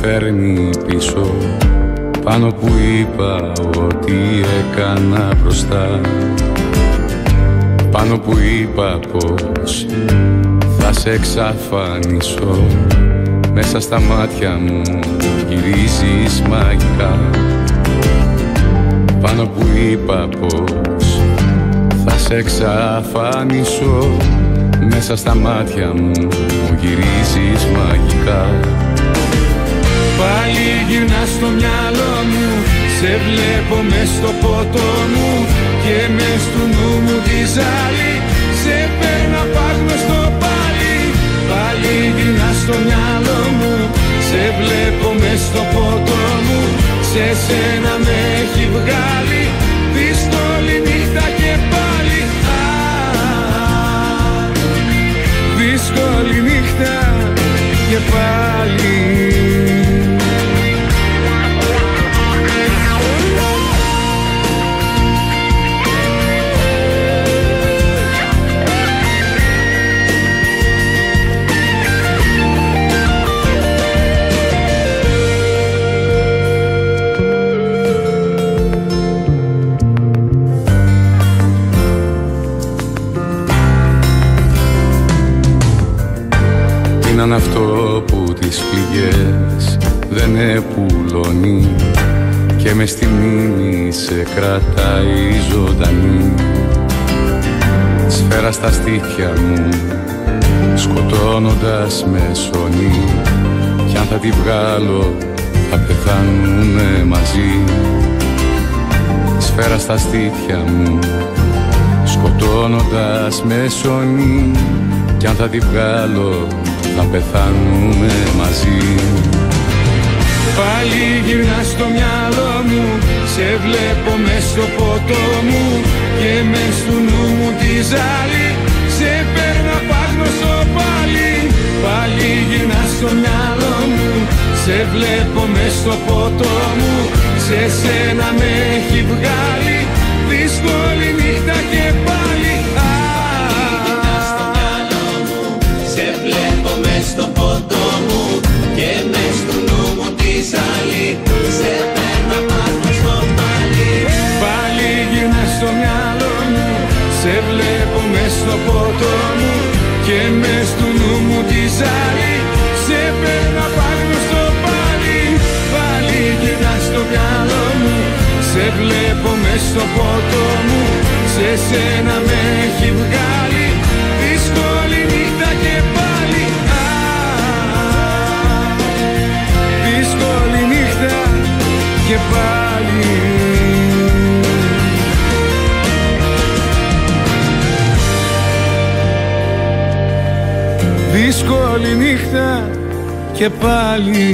φέρνει πίσω, πάνω που είπα ότι έκανα μπροστά, πάνω που είπα πως θα σε εξαφανίσω. Μέσα στα μάτια μου γυρίζεις μαγικά, πάνω που είπα πως θα σε εξαφανίσω. Μέσα στα μάτια μου γυρίζεις μαγικά. Πάλι γυρνάς στο μυαλό μου, σε βλέπω μες στο ποτό μου και μες του νου μου τη ζάλη, σε παίρνω απάγνωστο πάλι. Πάλι γυρνάς στο μυαλό μου, σε βλέπω μες στο ποτό μου, σε σένα με έχει βγάλει δύσκολη νύχτα και πάλι. Δύσκολη νύχτα και πάλι. Είναι αυτό που τις πληγές δεν επουλώνει και μες στη μνήμη σε κρατάει ζωντανή. Σφαίρα στα στήθια μου σκοτώνοντας με σώνει, κι αν θα τη βγάλω θα πεθάνουμε μαζί. Σφαίρα στα στήθια μου σκοτώνοντας με σώνει, κι αν θα τη βγάλω θα πεθάνουμε μαζί. Πάλι γυρνάς στο μυαλό μου, σε βλέπω μες στο ποτό μου και μες του νου μου τη ζάλη, σε παίρνω απάγνωστο πάλι. Πάλι γυρνάς στο μυαλό μου, σε βλέπω μες στο ποτό μου, σε σένα με έχει βγάλει δύσκολη νύχτα και πάλι. Στο ποτό μου και μες του νου μου τη ζάλη, σε παίρνω απάγνωστο πάλι. Πάλι γυρνάς στο μυαλό μου, σε βλέπω μες στο ποτό μου και μες του νου μου τη ζάλη, σε παίρνω απάγνωστο πάλι. Πάλι γυρνάς στο μυαλό μου, σε βλέπω μες στο ποτό μου, σε σένα με έχει βγάλει δύσκολη νύχτα και πάλι. Δύσκολη νύχτα και πάλι. Δύσκολη νύχτα και πάλι.